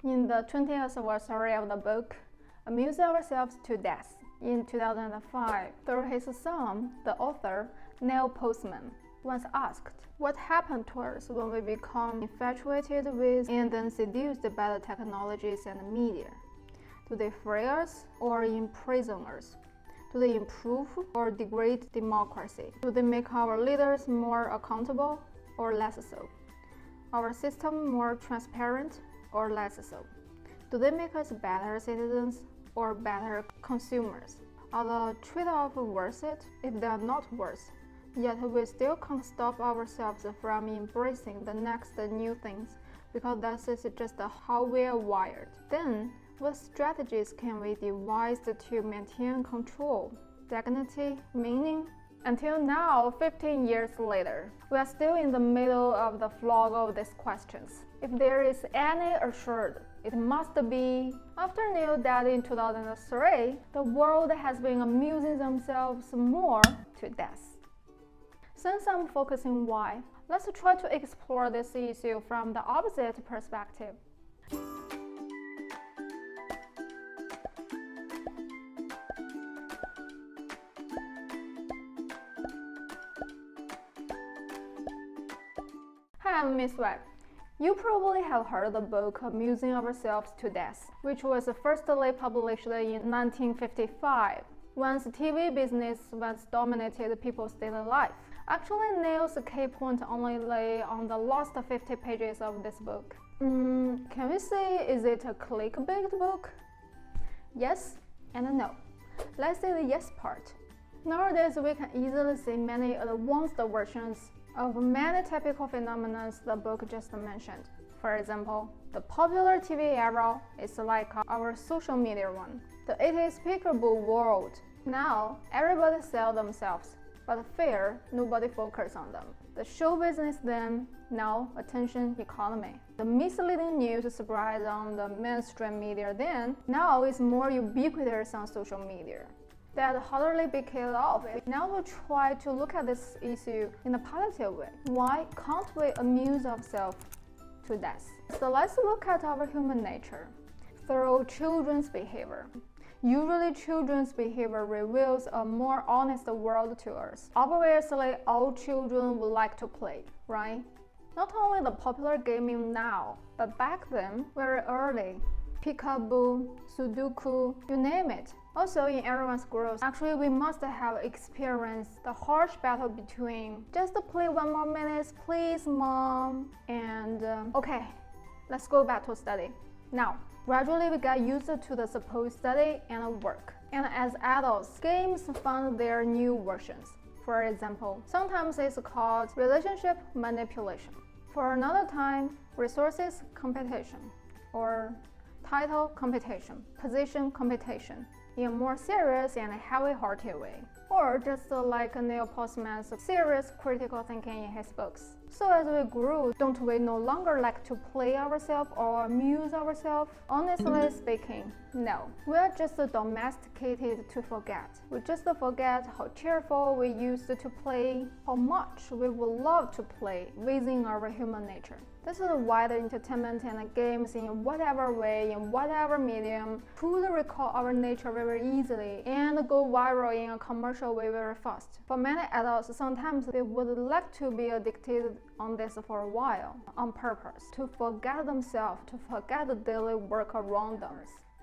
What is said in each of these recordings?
In the 20th anniversary of the book, Amuse Ourselves to Death, in 2005, through his son, the author, Neil Postman, once asked, what happened to us when we become infatuated with and then seduced by the technologies and media? Do they free us or imprison us? Do they improve or degrade democracy? Do they make our leaders more accountable or less so? Our system more transparent or less so? Do they make us better citizens or better consumers? Are the trade-off worth it? If they are not worth, yet we still can't stop ourselves from embracing the next new things because that is just how we are wired. Then, what strategies can we devise to maintain control, dignity, meaning? Until now, 15 years later, we are still in the middle of the flog of these questions. If there is any assured, it must be, after Neil died in 2003, the world has been amusing themselves more to death. Since I'm focusing why, let's try to explore this issue from the opposite perspective. Hi, I'm Miss Webb. You probably have heard the book Amusing Ourselves to Death, which was firstly published in 1955, once TV business once dominated people's daily life. Actually, Neil's key point only lay on the last 50 pages of this book. Can we say, is it a clickbait book? Yes and no. Let's say the yes part. Nowadays, we can easily see many advanced versions of many typical phenomena the book just mentioned. For example, the popular TV era is like our social media one. The 80s peekaboo world. Now, everybody sell themselves, but fear nobody focus on them. The show business then, now attention economy. The misleading news spread on the mainstream media then, now is more ubiquitous on social media. That hardly be killed off. Now we'll try to look at this issue in a positive way. Why can't we amuse ourselves to death? So let's look at our human nature through children's behavior. Usually children's behavior reveals a more honest world to us. Obviously, all children would like to play, right? Not only the popular gaming now, but back then, very early. Peekaboo, Sudoku, you name it. Also, in everyone's growth, actually we must have experienced the harsh battle between just play 1 more minute, please, mom, and okay, let's go back to study. Now, gradually we got used to the supposed study and work. And as adults, games found their new versions. For example, sometimes it's called relationship manipulation. For another time, resources competition, or title competition, position competition, in a more serious and heavy-hearted way, or just like Neil Postman's serious critical thinking in his books. So as we grew, don't we no longer like to play ourselves or amuse ourselves? Honestly speaking, no. We are just domesticated to forget. We just forget how cheerful we used to play, how much we would love to play within our human nature. This is why the entertainment and games in whatever way, in whatever medium, could recall our nature very easily and go viral in a commercial way very fast. For many adults, sometimes they would like to be addicted on this for a while, on purpose, to forget themselves, to forget the daily work around them.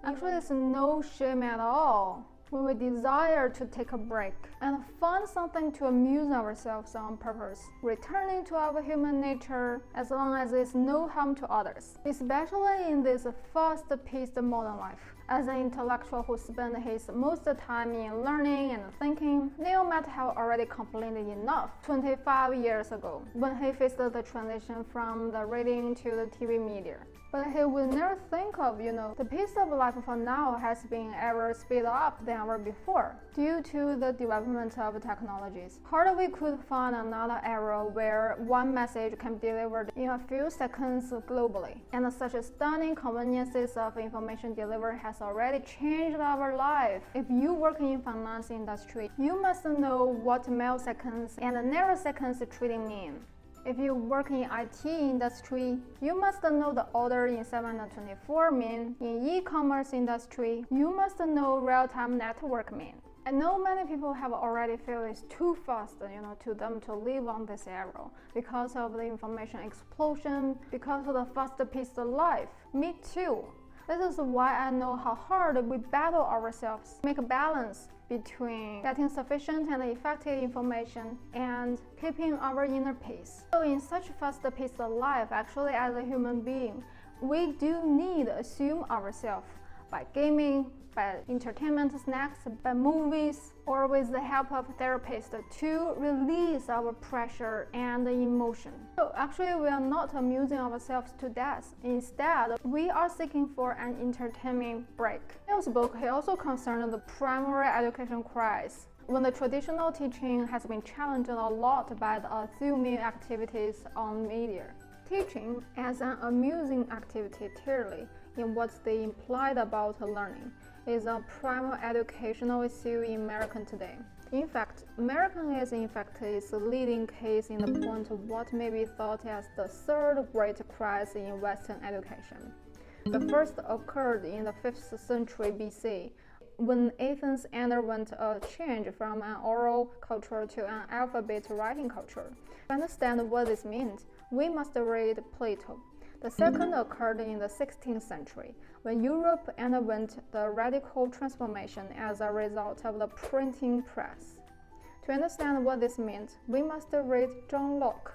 Actually, there's no shame at all when we desire to take a break and find something to amuse ourselves on purpose, returning to our human nature as long as it's no harm to others, especially in this fast-paced modern life. As an intellectual who spent his most time in learning and thinking, Neil might have already complained enough 25 years ago when he faced the transition from the reading to the TV media. But he would never think of, the pace of life for now has been ever speed up than ever before due to the development of technologies. Hardly we could find another era where one message can be delivered in a few seconds globally. And such stunning conveniences of information delivery has already changed our life. If you work in finance industry, you must know what milliseconds and nanoseconds trading mean. If you work in IT industry, you must know the order in 724 mean. In e-commerce industry, you must know real-time network mean. I know many people have already felt it's too fast, to them to live on this era because of the information explosion, because of the fast-paced life. Me too. This is why I know how hard we battle ourselves, make a balance between getting sufficient and effective information and keeping our inner peace. So in such fast-paced life, actually as a human being, we do need to assume ourselves by gaming, by entertainment snacks, by movies, or with the help of therapists to release our pressure and emotion. So actually we are not amusing ourselves to death. Instead, we are seeking for an entertaining break. Neil's book also concerned the primary education crisis, when the traditional teaching has been challenged a lot by the assuming activities on media. Teaching as an amusing activity clearly in what they implied about learning is a primary educational issue in America today. In fact, American is a leading case in the point of what may be thought as the third great crisis in Western education. The first occurred in the 5th century BC, when Athens underwent a change from an oral culture to an alphabet writing culture. To understand what this means, we must read Plato. The second occurred in the 16th century, when Europe underwent the radical transformation as a result of the printing press. To understand what this means, we must read John Locke.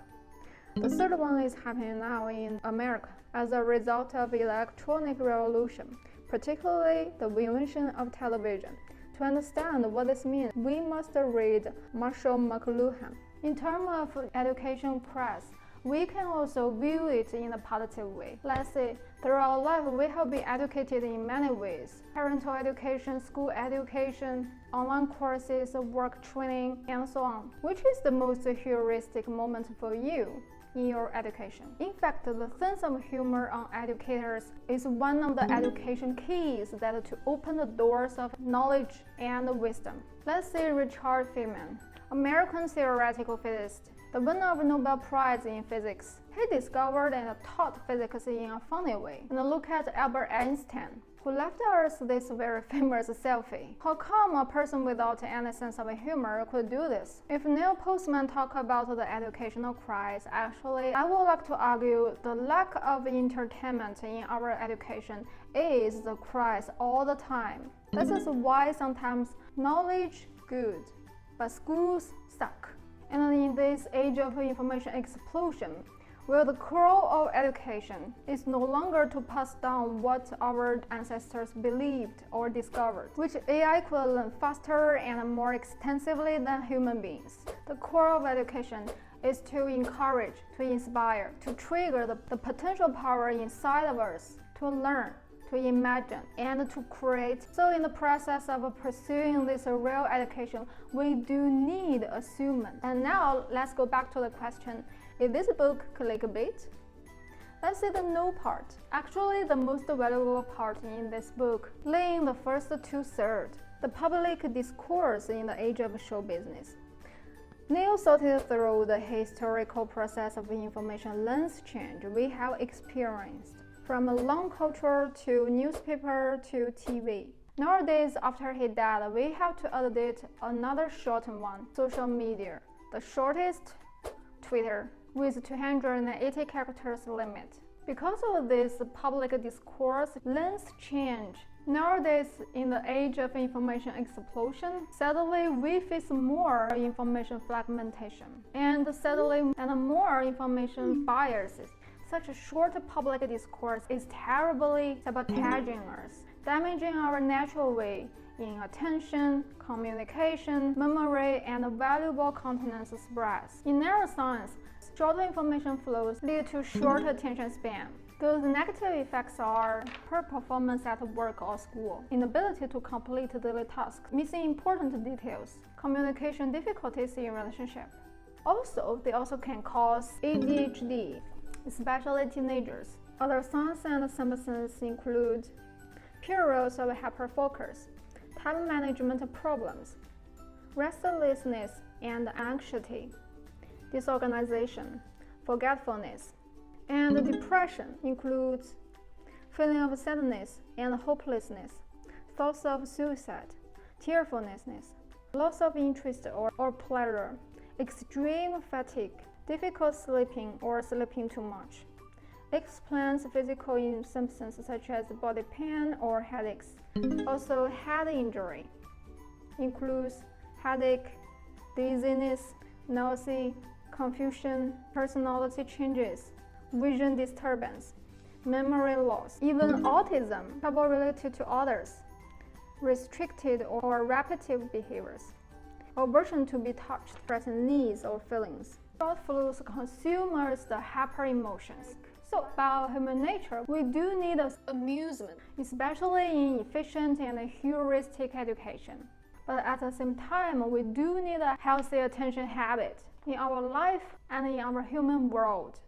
The third one is happening now in America as a result of the electronic revolution, particularly the invention of television. To understand what this means, we must read Marshall McLuhan. In terms of education press, we can also view it in a positive way. Let's say, throughout life, we have been educated in many ways: parental education, school education, online courses, work training, and so on. Which is the most heuristic moment for you in your education? In fact, the sense of humor on educators is one of the education keys that to open the doors of knowledge and wisdom. Let's say Richard Feynman, American theoretical physicist, the winner of Nobel Prize in Physics. He discovered and taught physics in a funny way. And look at Albert Einstein, who left us this very famous selfie. How come a person without any sense of humor could do this? If Neil Postman talk about the educational crisis, actually, I would like to argue the lack of entertainment in our education is the crisis all the time. This is why sometimes knowledge good, but schools suck. And in this age of information explosion, where the core of education is no longer to pass down what our ancestors believed or discovered, which AI could learn faster and more extensively than human beings. The core of education is to encourage, to inspire, to trigger the potential power inside of us to learn, to imagine, and to create. So in the process of pursuing this real education, we do need attunement. And now let's go back to the question, is this book clickbait? Let's see the no part. Actually, the most valuable part in this book lay in the first two-thirds, the public discourse in the age of show business. Neil sorted through the historical process of information lens change we have experienced, from a long culture to newspaper to TV. Nowadays, after he died, we have to edit another short one, social media. The shortest, Twitter, with 280 characters limit. Because of this public discourse lens change, nowadays, in the age of information explosion, sadly we face more information fragmentation, and sadly and more information biases. Such a short public discourse is terribly sabotaging us, damaging our natural way in attention, communication, memory, and valuable content spread. In neuroscience, short information flows lead to short attention span. Those negative effects are poor performance at work or school, inability to complete daily tasks, missing important details, communication difficulties in relationship. Also, they also can cause ADHD, especially teenagers. Other signs and symptoms include periods of hyperfocus, time management problems, restlessness and anxiety, disorganization, forgetfulness. And depression includes feeling of sadness and hopelessness, thoughts of suicide, tearfulness, loss of interest or pleasure, extreme fatigue, difficult sleeping or sleeping too much. Explains physical symptoms such as body pain or headaches. Also, head injury includes headache, dizziness, nausea, confusion, personality changes, vision disturbance, memory loss, even autism, trouble related to others, restricted or repetitive behaviors, aversion to be touched, present needs or feelings. Thought flows consumes the hyper emotions. So, about human nature, we do need amusement, especially in efficient and heuristic education. But at the same time, we do need a healthy attention habit in our life and in our human world.